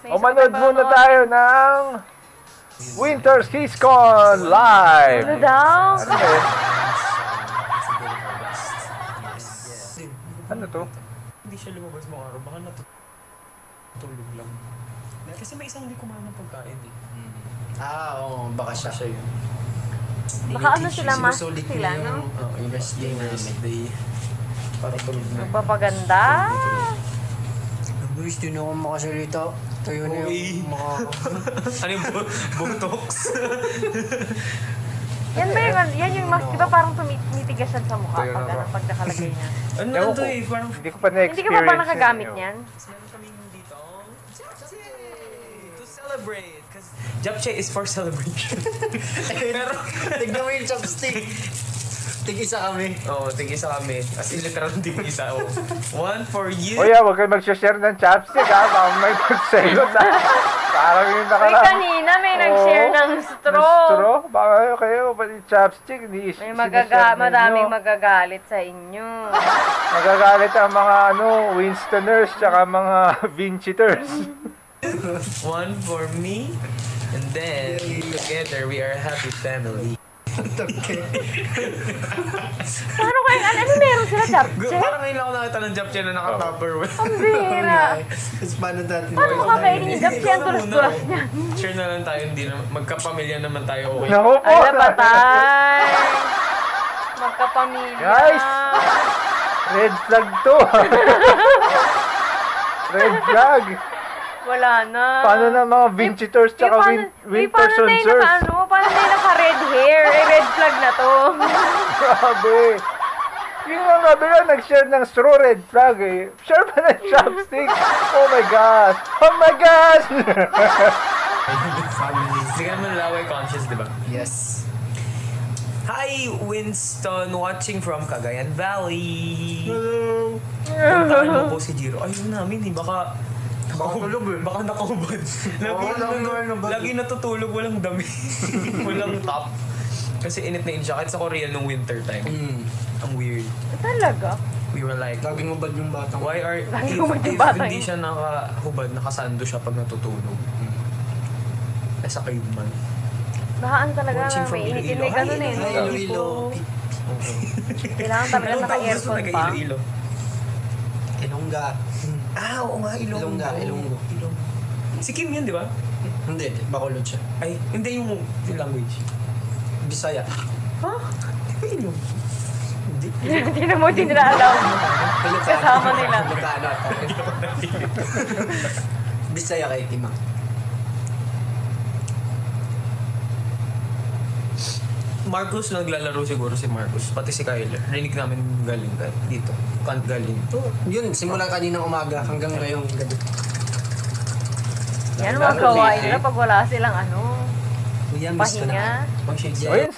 O manood muna tayo ng Winter SkisCon live. Ano daw? Ano ba yun? Ano to? Hindi siya lumabas mo araw, baka natutulog lang. Kasi may isang hindi kumain ng pagkain eh. Oo, baka siya yun. Baka ano sila, mas sila, no? Oo, yung rest day na day. Para tulog na. Magpapaganda. Guys, di na ako makasalita. Tayo na yung mga... Ano yung botox? Yan ba yung, yan yung mask, di ba parang tumitigas siya sa mukha pag nakalagay niya? Ano Ewan ito ko. eh, parang... Hindi ko pa na-experience. Hindi ka pa ba nakagamit yun. niyan? Meron kaming dito. To celebrate. Because Japchae is for celebration. Pero... Tignan mo yung chopstick. Tig-isa kami. Oo, tig-isa kami. As in, literal tig-isa. Oh. One for you. O yeah, huwag kayo mag-share ng chopstick ha. Baka may pagselot ha. Parang yung Uy, nakaraan. kanina may nag-share ng straw. Straw? Baka kayo, pati chopstick. May Madaming magagalit sa inyo. Magagalit ang mga Winstoners tsaka mga Vinciters. One for me. And then, together, we are a happy family. Paano kayo, ano meron sila, Japchae? Parang ngayon lang ako nakita ng Japchae na naka-tupperware. Ang bira. Tapos paano natin? Paano mo kakainin yung Japchae? Ang tulas-tulas niya. Share na lang tayo, hindi na, magkapamilya naman tayo, okay? Naku po! Ay, napatay. Magkapamilya. Guys! Red flag to! Red flag! Wala na. Paano na mga Vincitors tsaka Wintersonsers? Paano na yung naka-red hair? Eh, red flag na to. Grabe! Yung mga kabila nag-share ng straw, red flag eh. Share pa ng chopstick! Oh my gosh! Oh my gosh! Hindi ka naman laway conscious, di ba? Yes. Hi, Winston, watching from Cagayan Valley. Hello. Puntahan mo po si Jiro. Ayun namin eh, baka tulog eh. Baka nakahubad. Lagi natutulog, walang dami. Walang top. Kasi init na init siya. Kahit sa Korea nung winter time. Ang weird. Talaga? We were like, Laging ubad yung batang. why are, Laging if ubad yung batang hindi siya nakahubad, nakasando siya pag natutulog. As a caveman. Bahaan talaga Watching na from may initin. Iloilo. May ganun eh. Hi, Iloilo. Kailangan talaga naka-aircon pa. Iloilo. Ilongga. Oo nga, Ilonggo. Ilonggo. Si Kim yun, di ba? Hindi, Bacolod siya. Ay, hindi yung language. Bisaya. Ha? Di ba Ilonggo? Hindi. Hindi na mo, hindi nila alam. Kasama nila. Ilocano. Bisaya kay Timang. Marcus, naglalaro siguro si Marcus. Pati si Kyler. Rinig namin galing dito. Kant galing. Yun, simula kaninang umaga hanggang ngayong gabi. Yan mga gawain nila pag wala silang Yan, miss ko na. pahinga. Mag-shades O yun,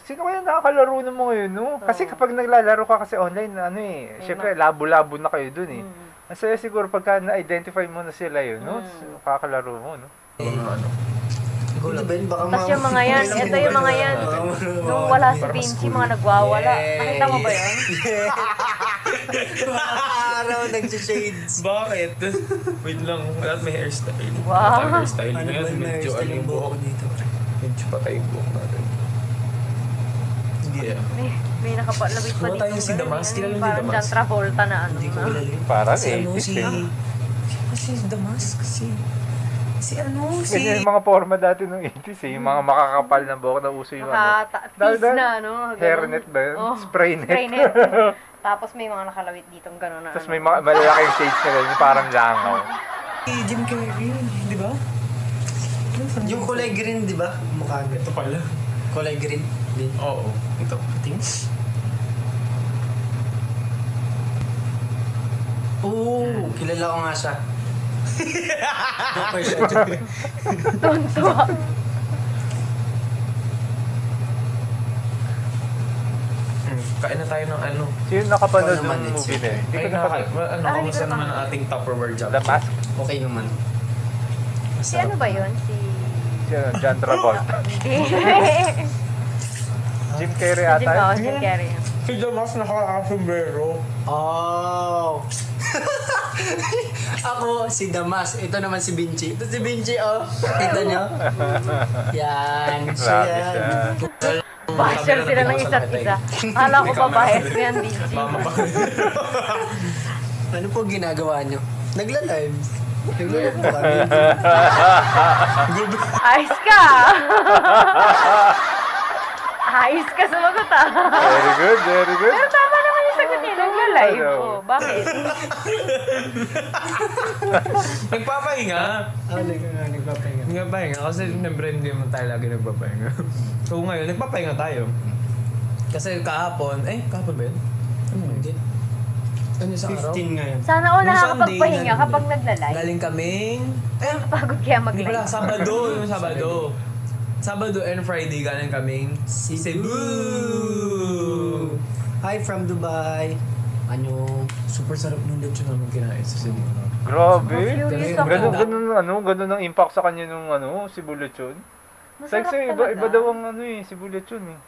sino kaya nakakalaro na mo ngayon, no? Kasi kapag naglalaro ka kasi online, syempre labo-labo na kayo dun eh. Masaya siguro pagka na-identify mo na sila yun, no? Kakalaro mo, no? Tapos yung mga yan, ito yung mga yan. Nung wala si Vinci, mga nagwawala. Nakita mo ba yun? Araw nag-shades. Bakit? Wait lang. Wala may hairstyle. Wow. Hairstyle ngayon. Medyo yung buhok dito. Medyo patay yung buhok natin. Hindi May nakapalawit pa Ano dito. tayo si Damas? Kilala mo si Parang Damas? John Travolta na Hindi ko kilala yun. Parang Si ano, 80s eh. Si Damas kasi... Si Kasi yung mga forma dati nung 80s eh. Yung mga makakapal na buhok na uso yung Piece na hairnet ba yun? Oh, Spray net. spray net. Tapos may mga nakalawit ditong gano'n na Tapos may mga malalaking shades na ganyan, parang langaw. Si Jim Carrey, di ba? Yung kulay green, di ba? Mukha niya. Ito pala. Kulay green. Oo. Ito. Things. Oo, kilala ko nga siya. Joker siya. Tonto. Kain na tayo ng ano. Sino nakapanood Ikaw naman, ng it's movie na yun? Hindi ko Ay, nakapanood. kamusta naman ang ating Tupperware job? The Mask? Okay naman. Si ano ba yun? Si... John Travolta. Jim Carrey ata. Jim Carrey. Si Damas nakaka-sombrero. Oh! Ako, si Damas. Ito naman si Vinci. Ito si Vinci, oh. Kita nyo? Yan. Siya yan. Basher sila ng isa't isa. Akala ko babae ko yan, DJ. Ano po ginagawa nyo? Nagla-live. Nagla-live po kami. Ayos ka! Ayos ka sumagot ah. Very good, very good. Pero tama naman yung sagot niya. Nagla-live. Oh, bakit? Nagpapahinga. Nagpapahinga. Nagpapahinga kasi siyempre hindi naman tayo lagi nagpapahinga. So ngayon, nagpapahinga tayo. Kasi kahapon ba yun? Hindi. Ano sa araw? 15 ngayon. Sana all Yung nakakapagpahinga Sunday, kapag nagla-live. Galing kaming... Pagod kaya Hindi pala, mag-live. Sabado. Yung Sabado. Sabado and Friday galing kaming Cebu. Hi from Dubai. Ano? Super sarap nung lechon namin kinain sa Cebu. Grabe. Curious Ganun, ako. Ganun ang impact sa kanya nung si Bulechon. Masarap Sexy, talaga. iba daw ang si Bulechon eh.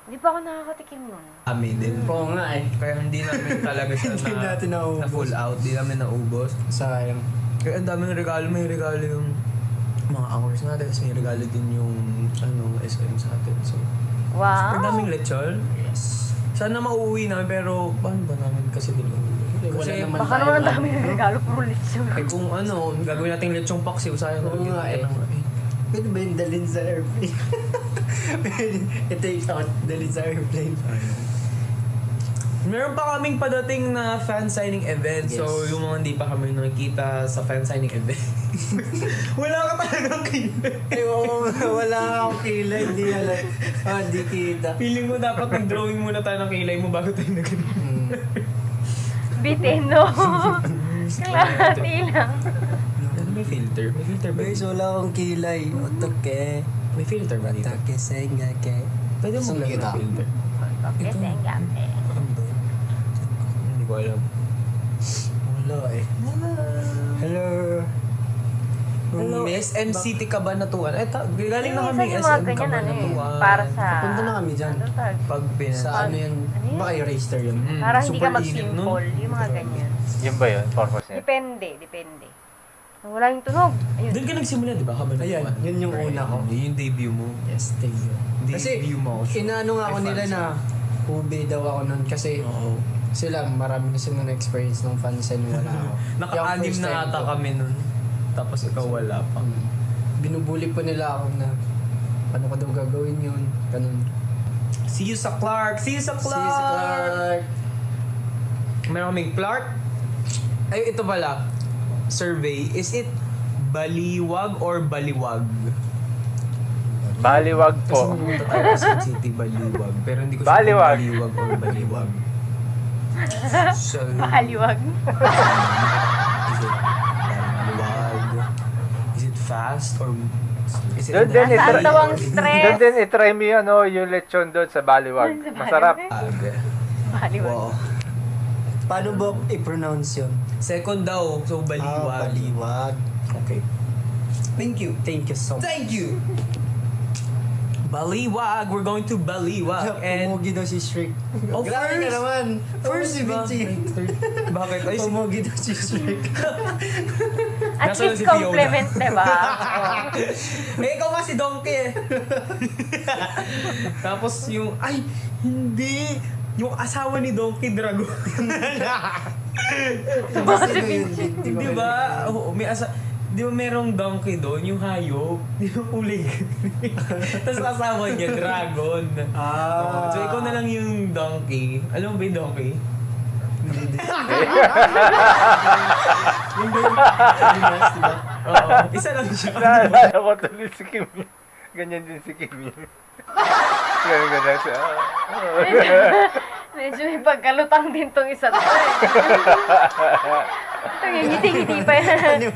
Hindi pa ako nakakatikim nun. Kami din. Oo nga eh. Kaya hindi namin talaga siya Hindi natin naubos. na full out. Hindi namin naubos. Sayang. Kaya ang dami ng regalo. May regalo yung mga hours natin. Tapos may regalo din yung SM sa atin. So, Wow. ang daming lechon. Yes. Sana mauuwi namin pero paano ba namin kasi din uuwi? Kasi Wala Baka naman ang dami ng regalo, puro lechon. eh kung gagawin natin lechong paksiw, sayang Oo nga eh. Pwede ba yung dalhin sa airplane? I-take out, dalhin sa airplane. Meron pa kaming padating na fan signing event. Yes. So, yung mga hindi pa kami nakikita sa fan signing event. Wala ka talagang kilay. Eh, wala akong kilay. Hindi kita. Feeling mo dapat nag-drawing muna tayo ng kilay mo bago tayo nag-ganun. Bitin, no? Kalahati lang. Ano may filter? May filter ba? Guys, wala akong kilay. Otoke. May filter ba dito? Otoke, sengake. Pwede mo Saan lang kita? ng filter. Yes, ang gabi. Hindi ko alam. Wala eh. Hello. Hello, SMCT Cabanatuan. Galing na kami Minsan yung mga SM ganyan, ano eh, Cabanatuan. para sa... Punta na kami dyan. Ano tawag? Pag Sa ano yan? Ano yun? Baka yung racer yun. Para hindi ka Super init mag-simple, nun. yung mga ganyan. Yun ba yun? Purpose niya? Depende. Nung wala yung tunog, ayun. Doon ka nagsimula, di ba? Cabanatuan. Ayan, yun yung una ko. Yun yung debut mo. Yes, thank you. Kasi, Debut mo. inaano nga ako Ay, nila fans. na ube daw ako nun kasi Oo. sila marami na silang na-experience ng fans and wala ako. Naka-anim Yung first na time ata ko. kami nun. Tapos ikaw wala pa. Binubuli pa nila ako na paano ko daw gagawin yun. Ganun. See you sa Clark! See you sa Clark! Si Clark. Meron kaming Clark. Ay, ito pala. Survey. Is it baliwag or baliwag? Baliwag Kasi po. pumunta tayo sa City, baliwag. Pero hindi ko Baliwag. kung baliwag or baliwag. So, Mahaliwag. is it baliwag? Is it fast or is it Doon din, Nasaan itry, daw ang stress? doon din, itry mo yun, yung lechon doon sa Baliwag. Sa Masarap. Baliwag. Mahaliwag. Wow. Paano ba i-pronounce yun? Second daw, so baliwag. Baliwag. Okay. Thank you. Thank you so much. Thank you. Baliwag. We're going to Baliwag. And Pumugi daw si Shrek. Oh, Grabe ka first. naman. First si diba? Vinci. Bakit? Ay, Pumugi daw si Shrek. At Nasaan least si Fiona? compliment, diba? Oh. Eh, ikaw nga si Donkey eh. Tapos yung, ay, hindi. Yung asawa ni Donkey Dragon. Baka si Vinci. Di ba? Oo, may di ba merong donkey doon, yung hayop, di ba kulay tapos asawa niya, dragon. Oo, so ikaw na lang yung donkey. Alam mo ba yung donkey? Yung ba yung Pinas, diba? Oo, isa lang siya. Naalala ko tuloy si Kim. Ganyan din si Kim. Ganyan siya. Medyo may pagkalutang din tong isa to eh. Ngiti-ngiti pa yan. Hindi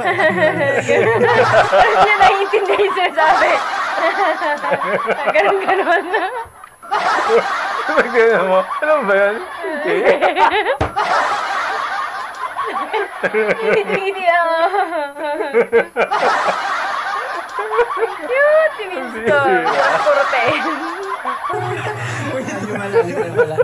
niya naiintindihan yung sinasabi. Ganon-ganon. Ganyan mo. Alam ba yan? Ngiti-ngiti ako. Cute! Si Winston. Puro ten. Yung malalim na pala.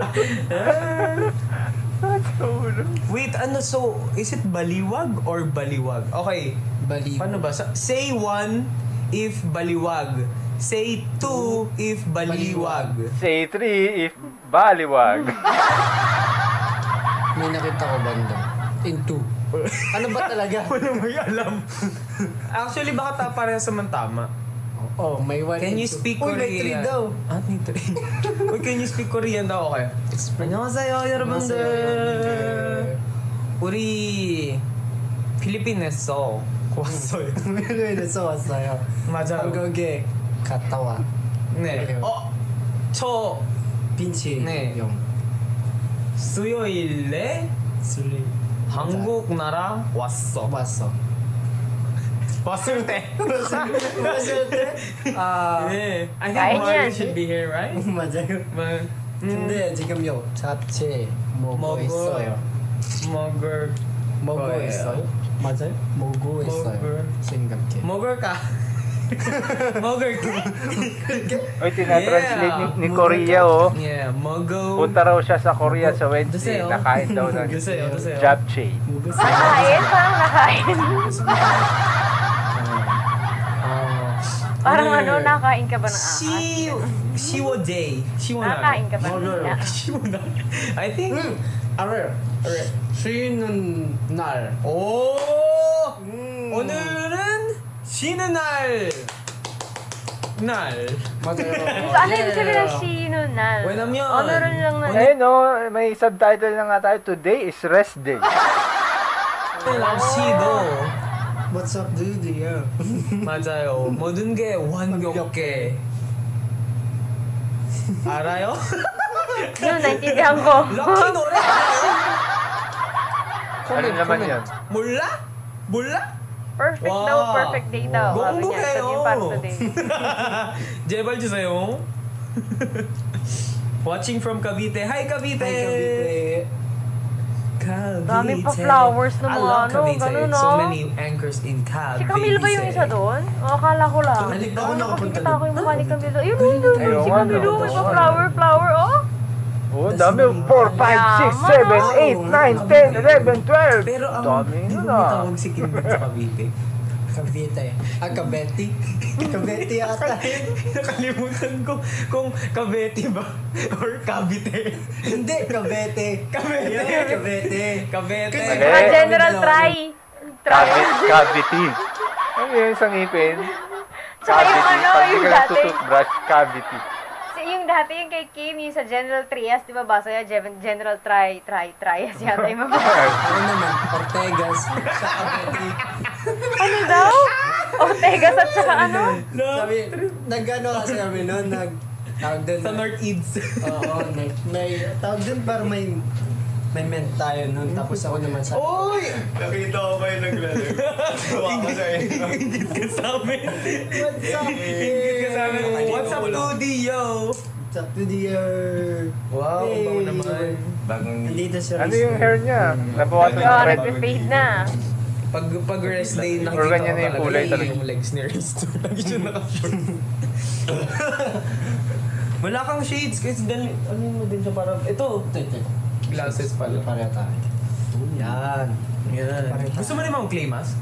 Wait, so, is it baliwag or baliwag? Okay. Baliwag. Paano ba? Say 1 if baliwag. Say 2 if baliwag. Say 3 if baliwag. May nakita ko banda. In 2. Ano ba talaga? Wala may alam. Actually, baka parehas naman tama. Oh, may 1 Can you speak Korean? Korean? May 3 daw. May 3. Uy, can you speak Korean daw? Okay. 안녕하세요, 여러분들. 우리 필리핀에서 왔어요. 필리핀에서 왔어요. 맞아요. 한국에 갔다 와. 네. 저 빈치 네. 형. 수요일에 한국 나라 왔어. 왔을 때. 왔을 때? 네. I think Kain Mario yan. should be here, right? 맞아요. 근데 지금요 잡채 먹고 먹어. 있어요. 먹고 거예요. 있어요? 맞아요? 먹고 있어요. 생각해. 먹을까? 먹을까? Oy, tinatranslate ni Korea, oh. Yeah, 먹어. Punta raw siya sa Korea sa Wednesday. Duseo. Nakain daw ng Duseo. japchae. Nakain? Parang nakain. Parang nakain ka ba ng Shiwo-day. Nakain ka ba ng Shiwo-day. I think... 알아요. 쉬는 날. 오! 오늘은 쉬는 날. 맞아요. So, ano yung sabi ng sinunal? 왜냐면 Onorin lang na. Eh no, may subtitle na nga tayo. Today is rest day. 날씨도 What's up, dude? Yeah. 맞아요. 모든 게 완벽해. 알아요? Yun, naintindihan ko. 럭키 노래 알아요? Ano naman yun? 몰라? Perfect Wow. daw, perfect day daw. Sabi niya, 공부해요. ito yung para today. 제발 주세요. Watching from Cavite. Hi Cavite. Cavite. Dami pa flowers na I mga love Cavite. ganun, no? So many anchors in Cavite. Si Camille ba yung isa doon? O, akala ko lang. Hindi ako nakapunta Nakikita ko yung mukha ni Camille. Ayun, si Ayun, Camille, ano? may pa flower, oh. Oh, dami. 4, 5, 6, 7, 8, 9, 10, 11, 12. Pero ang Dami di yun ko ah. matawag si Kim sa Cavite. Cavite. Cavite? Cavite ata. Nakalimutan ko kung Cavite ba or Cavite. Hindi, Cavite. Cavite. Cavite. Mali. General try. Cavity. Ano yun sa ngipin? Tsaka yung Cavity. ano, Pag di yung ka dati. nagtututbrush, cavity. Yung dati yung kay Kim, yung sa General Trias, di ba basa yan? General Trias yata yung mga. Ano naman? Ortegas. Sa Cavite. Ano daw? Ortegas at saka ano? Sabi, nag-ano kasi kami noon, tawag doon. Sa North Eads. Oo, may tawag doon para may ment tayo noon. Tapos ako naman sa... Oy! Nakita ko pa yung naglalaro. Tuwa ko sa inyo. Ingit ka sa amin. What's up? Ingit ka sa amin. What's up, Dudy, yo? What's up to the Wow, Hey. bango naman. Bagong Nandito si Ano yung hair niya? Nabawasan Oo, yung red. nagpe-fade na. Pag rest day, Or nakita ganyan ko na yung talaga kulay talaga. yung legs ni Risto. Lagi siya naka-short. Wala kang shades. Kasi ano mo din siya parang... Ito, glasses pala. Pareho tayo. Yan. Yan. Gusto mo rin mga clay mask?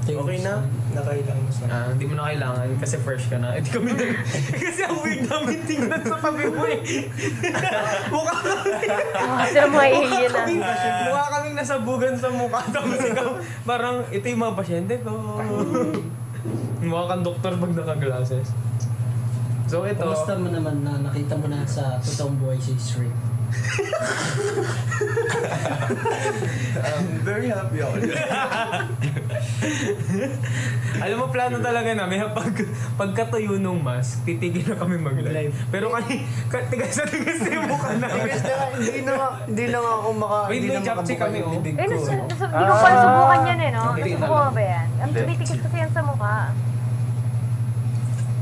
Okay na? Nakailang mo sa... Hindi mo na kailangan kasi fresh ka na. Kami na. Kasi ang weird namin tingnan sa tabi mo eh. Mukha Kasi mga alien na. mukha kaming nasabugan sa mukha. Tapos ikaw, parang ito yung mga pasyente ko. Mukha kang doktor pag naka-glasses. So ito. Kumusta mo naman na nakita mo na sa totoong buhay si Shrek? I'm very happy ako dyan. Alam mo, plano talaga namin, pagkatuyo nung mask, titigil na kami mag-live. Pero tigas na yung mukha namin. Hindi na nga ako Wait, hindi may na japchae makabuka kami, yung oh. bibig Eh, ko. hindi ko pa nasubukan yan eh, no? Hindi Nasubukan mo ba yan? Ang Hindi. tumitikis kasi yan sa mukha.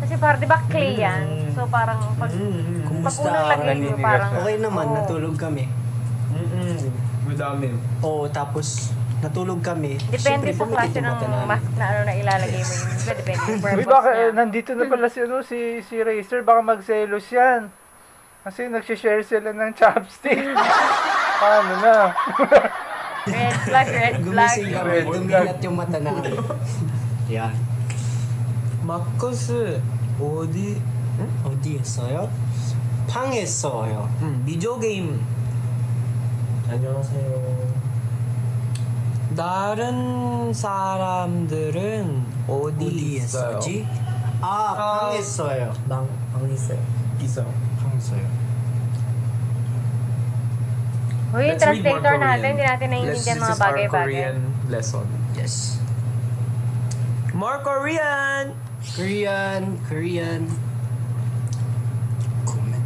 Kasi parang, di ba clay yan? So parang, pag unang lagay mo, parang... Okay naman, natulog kami. Madami. Oo, tapos natulog kami. Depende Siyempre, sa klase pumitik yung ng mata namin. mask na ano na ilalagay mo yun. Diba, depende yung Uy, purpose baka niya. nandito na pala si Racer. Baka magselos yan. Kasi nagsishare sila ng chopstick. Paano na? Red flag, red flag. Gumising kami, Red dumilat yung mata namin. Yan. 마커스 어디? 어디였어요? 방했어요. 비디오 게임. 안녕하세요. 다른 사람들은 어디 있어요? 어디였었지? 방했어요. 방 있어요. 있어요. 방했어요. Uy, yung Let's read more translator Korean. natin, hindi natin naiintindihan This mga is our bagay-bagay. Korean lesson. Yes. More Korean! Korean. Comment.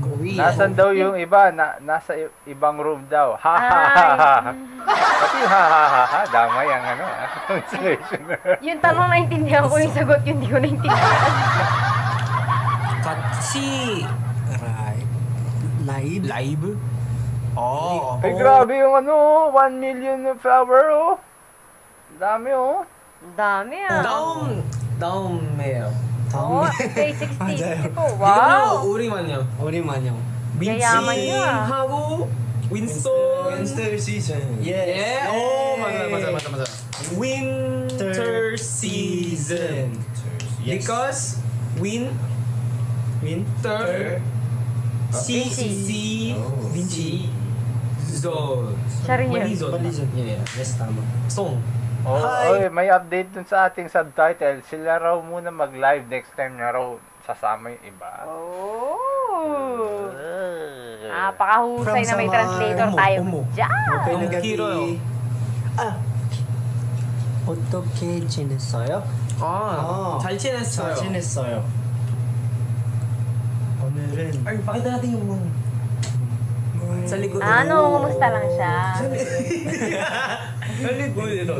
Korean. Nasaan daw yung iba? Nasa ibang room daw. Ha ha ha ha. Pati ha ha ha ha. Damay ang translation. Yung tanong naintindihan ko, yung sagot yun, hindi ko naintindihan. 같이 Live. Oh. Ay, grabe yung 1 million flower, oh. Dami, oh. Ang dami ah. 다음에요. Oo, okay, 60. 이거는 Wow! 우리만요. 우리만요. Yayaman niyo ah. 하고 윈스턴. Winter season. 예. 오 맞아. Winter season. Yes. Because winter Vinci. Vinci zone. Siya rin yun. Balizon. Yeah. Yes, tama. Song. Oh, Hi. oy, may update dun sa ating subtitle. Sila raw muna mag-live next time na raw sasama yung iba. Oh! Napakahusay na may From translator Samar. tayo Omo. dyan. 너무 길어요. 어떻게 지냈어요? 잘 지냈어요. 잘 지냈어요. 오늘은 Ay, pakita natin yung sa likod. Ano, kumusta lang siya? Sa likod ito.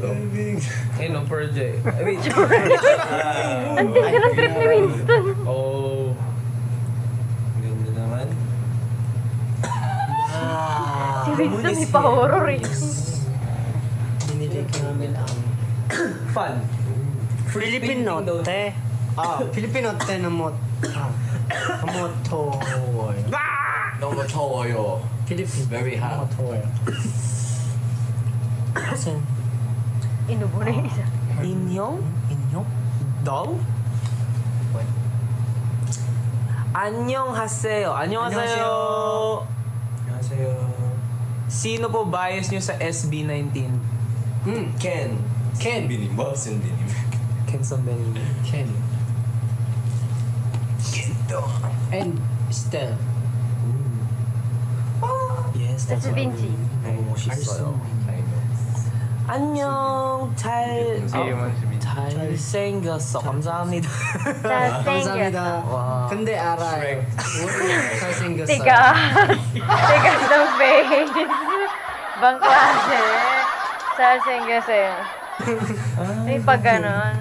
Ayun ang project. Wait. Ang tinga ng trip ni Winston. Oh. Ganda naman. Si Winston may pa-horror eh. binili namin ang Fun. Filipinote. Filipinote na motowoyo. 너무 더워요. Philippine. Very hot. motowoyo. Kasi Inubo na yung isa. 인형? 너? 안녕하세요. 안녕하세요. 안녕하세요. Sino po bias nyo sa SB19? Ken 비님, 무슨 비님? Ken 선배님. Ken. And Stell. Yes, That's Vinci. 너무 멋있어요. 안녕. Hindi mo si Vinci. 잘생겼어. 감사합니다. 감사합니다. 와. 근데 알아요. 잘생겼어요. Tigas ng face. Bang klase. Sasengyoseo. May pag ganon.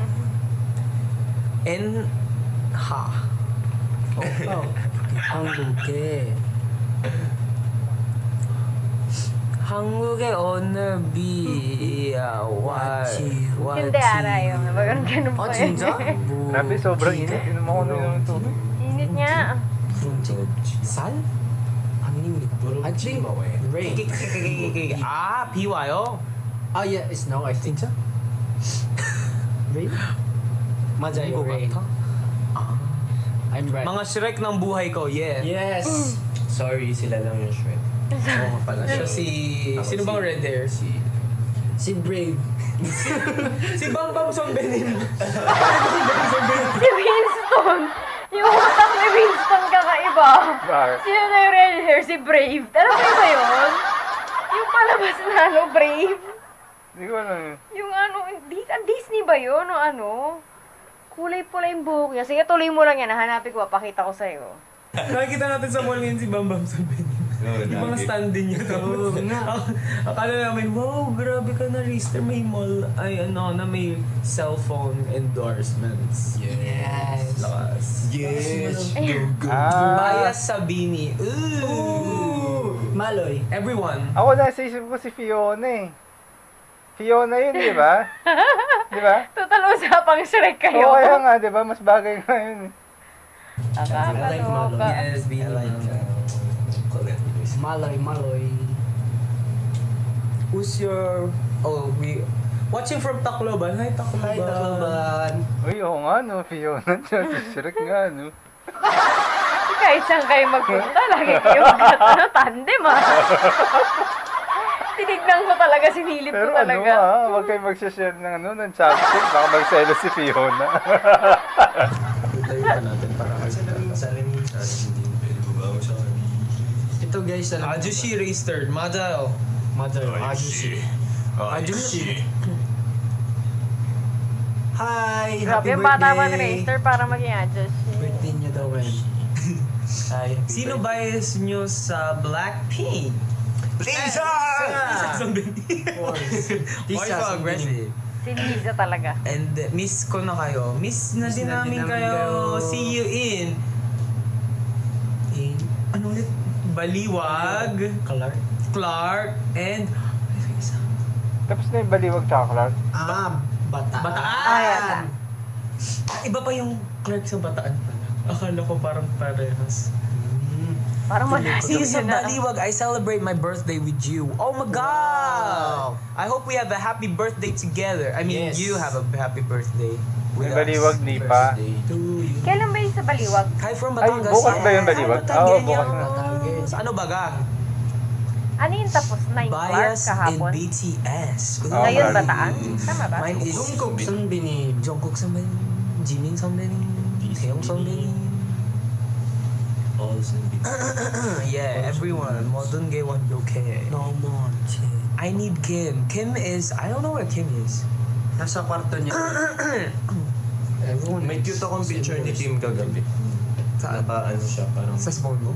NHA. 한국에 어느 Hindi arayo. Bagong ganun po eh. Grabe, sobrang init. Yun mo ko ng tubig. Init niya. 쌀? 아닙니다. I think rain. 아, 비 와요? Yeah, it's no, I think. 진짜? Rain? 맞아요, 이거 rain. 같아? I'm right. mga Shrek ng buhay ko, yeah. Yes. Sorry, sila lang yung Shrek. Oo nga pala. Siya sino bang red hair? Si Brave. Si Bam Bam Son Benim. Si Winston. Yung utak ni Winston kakaiba. Bakit? Sino na yung red hair? Si Brave. Alam mo ba yun? Yung palabas na ano, Brave. Hindi ko alam. Yung ano, Disney ba yun? O ano? Kulay-pula yung buhok niya. Sige, tuloy mo lang yan. Hanapin ko, papakita ko sa'yo. Nakikita natin sa mall ngayon si Bam Bam Son Benim. Yung mga stand-in niya. Oo, Akala namin, wow, grabe ka na, Rister. May mall, na may cellphone endorsements. Yes. Lakas. Yes. Bias Sabini. Ooh. Maloy. Everyone. Ako nasa isip ko si Fiona eh. Fiona yun, di ba? Di ba? Total usapang Shrek kayo. Oo, kaya nga, di ba? Mas bagay nga yun eh. Nakakaloka. Yes, Bini. Maloy. Who's your... Oh, we... Watching from Tacloban. Hi, Tacloban. Hi, Tacloban. Uy, oo nga, no. Fiona, si Shrek nga, no. Kahit saan kayo magpunta, lagi kayo tandem Tinignan ko talaga, sinilip Pero ko talaga. huwag kayo mag-share ng chapstick. Baka magselo si Fiona. Tayo pa natin para magsasalin sa Ito guys, Ajushi Raster. Mother. Ajushi. Hi! Grabe Happy yung bata man birthday! racer para maging adjust. Birthday niya daw ngayon. Hi, happy Sino bias nyo sa Blackpink? Lisa! Why so aggressive? Si Liza talaga. And miss ko na kayo. Miss na din namin kayo. See you in... Ano ulit? Baliwag. Clark. And... Tapos na yung Baliwag tsaka Clark. Bataan. Bataan! Iba pa yung Clark sa Bataan pala. Akala ko parang parehas. Parang malayo Sa na. Baliwag, I celebrate my birthday with you. Oh my God! I hope we have a happy birthday together. I mean, Yes. you have a happy birthday with Yung us. Baliwag, di pa. Kailan ba yung sa Baliwag? Hi from Ay, Batangas. bukas ba yung Baliwag? Oo, bukas na. Sa ano baga? Ano yung tapos na yung Clark Bias in kahapon? BTS. Ngayon Clark. Bataan? Tama ba? Mine is Jungkook 선배님. Jungkook 선배님, Jimin 선배님, Taeyong 선배님. Yeah, everyone. Modern gay one okay. Naman. I need Kim. Kim is, I don't know where Kim is. Nasa kwarto niya. May cute akong picture ni Kim kagabi. Saan? Ano siya, parang... Sa phone mo.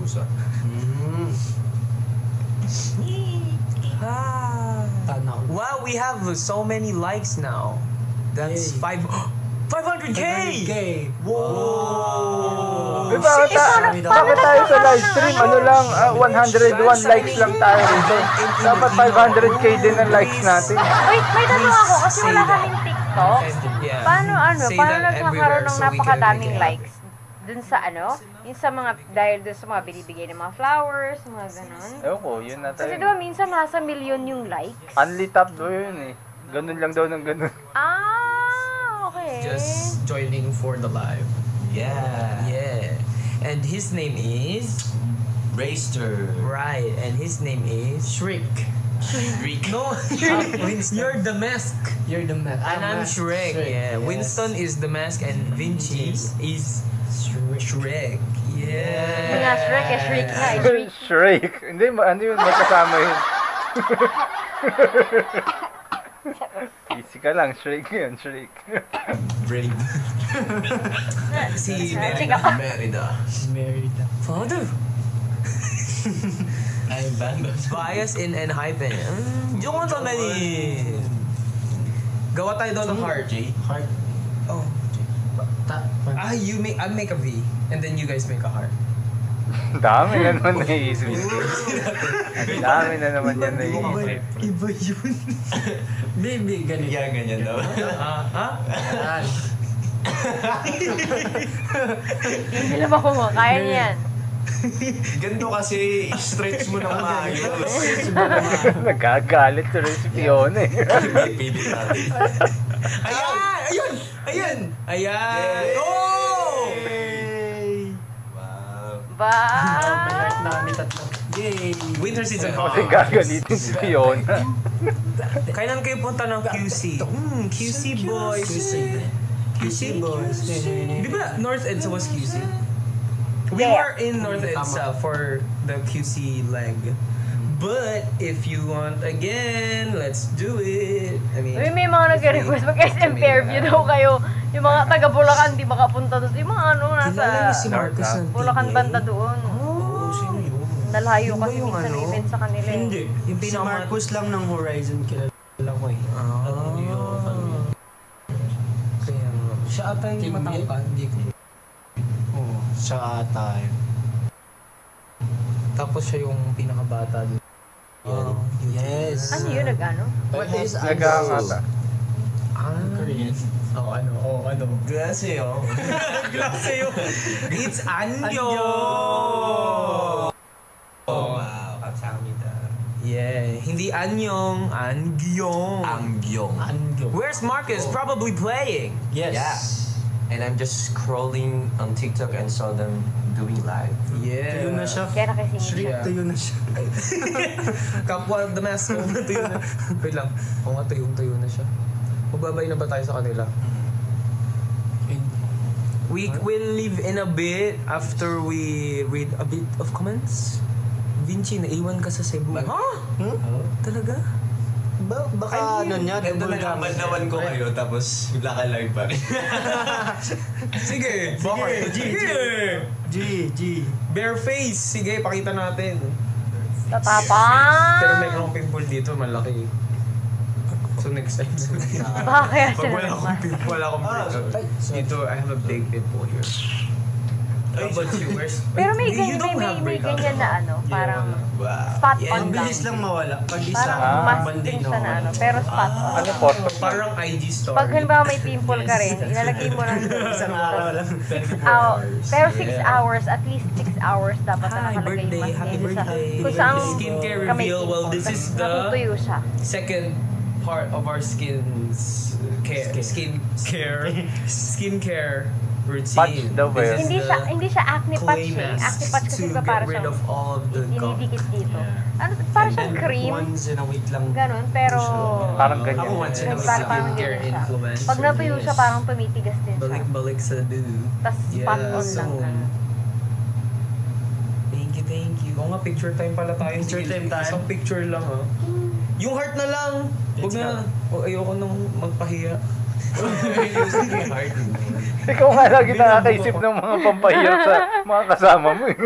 Tanaw. Wow, we have so many likes now. That's Yay. 500K! Whoa! Whoa! Bakit tayo sa live stream? Ano lang, 101 likes lang tayo rito. Dapat 500k din ang likes natin. Wait, may tanong ako kasi wala kaming TikTok. Yeah. Paano Say paano that nagkakaroon everywhere ng so we can napakadaming make it likes? Dun sa yung sa mga, dahil dun sa mga binibigay ng mga flowers, mga ganun. Ewan ko, yun na Kasi tayo. diba minsan nasa milyon yung likes? Unli top do yun eh. Ganun lang daw ng ganun. Okay. Just joining for the live. Yeah. Yeah. And his name is... Raster. Right. And his name is... Shrek. Shriek. No, you're the mask. You're the man. And I'm Shrek. Yeah. Winston is the mask and Vinci is Shrek. Hindi nga Yeah. Shrek, Shrek nga, Shrek. Shrek. Hindi, ano yun, magkasama yun. Easy ka lang, Shrek yun, Shrek. Brave. Si Chika pa. Merida. Married. Father. I'm band of... Bias in and hyphen. Yung so many. Gawa tayo doon ng heart. Heart. Oh. I'll make a V. And then you guys make a heart. Dami na naman naisip. Dami na naman yan naisip. Iba yun. Baby, ganito. Yeah, ganyan daw. Yan. Hindi naman kaya niyan. Ganito kasi, stretch mo ng maayos. Nagagalit tuloy si Fiona eh. Pili natin. Ayan! Ayun! Ayan! Ayan! Yay! Oh! Wow. Ba? May heart na kami tatlo. Yay! Winter season. Kasi gagalitin si Fiona. Kailan kayo punta ng QC? QC boys. QC boys. Di ba North EDSA was QC? We Yeah. were in North EDSA for the QC leg. But if you want again, let's do it. I mean, Uy, may mga nag-request mag-SM Fairview daw kayo. Yung mga taga Bulacan, di makapunta doon. Yung mga kilala niyo nasa si Marcus ng Bulacan TNA? banda doon. Oh, sino yun? Nalayo Yun ba kasi yung minsan ano? event sa kanila. eh. Hindi. Yung Si pinaka- Marcus lang ng Horizon kilala ko eh. Kaya siya ata yung Team matangkad. Hindi ko. Oo. Siya ata yun. Tapos siya yung pinakabata dun. Oh, yes. Ano yun, nag-ano? What is Nagangata. Korean? ano. Grabe oh. Glase yun. It's Anyo! Oh, wow. Kamsahamnida. Yeah, hindi Anyong, Angyong. Angyong. Where's Marcus? Probably playing. Yes. Yeah. And I'm just scrolling on TikTok and saw them doing live. Yeah. Tuyo na siya. Kaya nakisingin Shriek, siya. tuyo na siya. Kapwa the mask. Oo nga, tuyo na. Wait lang. Oo nga, tuyo na siya. Magbabay na ba tayo sa kanila? We will leave in a bit after we read a bit of comments. Vinci, naiwan ka sa Cebu. Ha? Talaga? Baka ano niya, Ito double lang, gamit. naman ko kayo, tapos bigla ka live pa rin. Sige, G. Bare face. Sige, pakita natin. Tatapang! Pero may akong pimple dito, malaki. So next time. Baka kaya Pag sila wala akong naman. pimple, wala akong pimple. Dito, I have a big pimple here. How about you? Pero may You don't ganyan, have may breakout. ganyan na ano, parang Wow. spot Yeah, on Ang lang. bilis lang mawala. Pag isa, Parang mas Monday din na siya na ano, wala. pero spot on. Ano photo? Parang IG story. Pag halimbawa may pimple ka rin, ilalagay mo lang doon. Isang araw lang. 24 Ah, hours. pero 6 Yeah. hours, at least 6 hours dapat na Hi, nakalagay birthday, yung happy mask sa birthday. kung saan Skincare ka may reveal. Well, pimple. this is Tapos the natutuyo siya. second part of our skincare routine. Patch daw ba yun? This is Hindi the hindi siya acne patch clay eh. mask Acne patch kasi to diba para get rid siyang of all of the dinidikit dito. Yeah. Ano, para And siyang then, cream, Once in a week lang. ganun, pero Parang ganyan. Ako once in a week. parang skincare ganyan siya. influencer. Pag natuyo siya, parang tumitigas din siya. Balik-balik sa dude. Tapos spot on lang. ganun. Thank you. Oo nga, picture time pala tayo. Picture time tayo. Isang picture lang, ha? Yung heart na lang! Huwag Let's na. O, ayoko nang magpahiya. Ikaw nga lagi nakakaisip ng mga pampahirap sa mga kasama mo eh.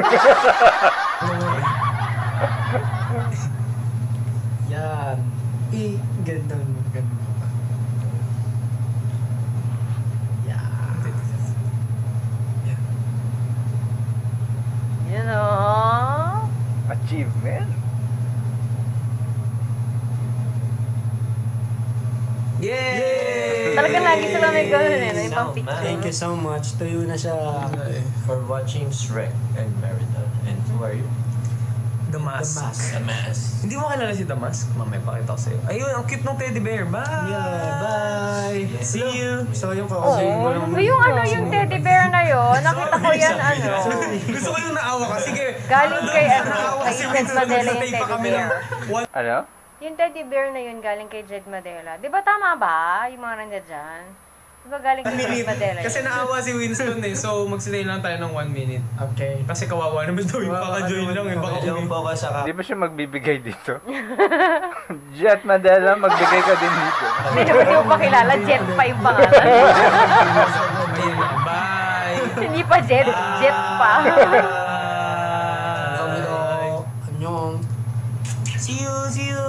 Yan. Ganda. You know? Achievement. Yay! Talagang lagi sila may ganun eh, no? Yung pang picture. Thank you so much. Tuyo na siya. For watching Shrek and Merida. And who are you? The Mask. The Mask. Hindi mo kilala si The Mask? Mamaya pakita ko sa'yo. Ayun, ang cute ng teddy bear. Bye! Yeah, bye. See you! So yung Oo. kakasuhin ko lang. Yung ano, yung teddy bear na yun, nakita ko yan ano. Gusto ko yung naawa ka. Sige. Galing kay ano, Naawa kay si Jed Winston. Madela yung Nagtatay pa teddy kami bear. ng Ano? Yung teddy bear na yun galing kay Jed Madela. Di ba tama ba? Yung mga nandiyan dyan? Di ba galing kay Jed minute. Madela Kasi yun? naawa si Winston eh. So magsitay lang tayo ng 1 minute. Okay. Kasi kawawa naman daw yung kaka-join lang eh. Baka Yung po ka sa Di ba siya magbibigay dito? Jet Madela, magbigay ka din dito. Hindi naman hindi mo pa kilala, Jet pa yung pangalan. Ayun na. Bye! Hindi pa Jet, Jet pa. Annyeong. See you! See you.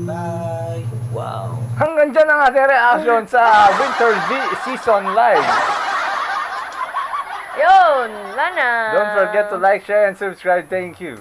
Bye. Wow! Hanggang dyan ang ating reaction sa Winter Season Live. Yun, Lana. Don't forget to like, share, and subscribe. Thank you.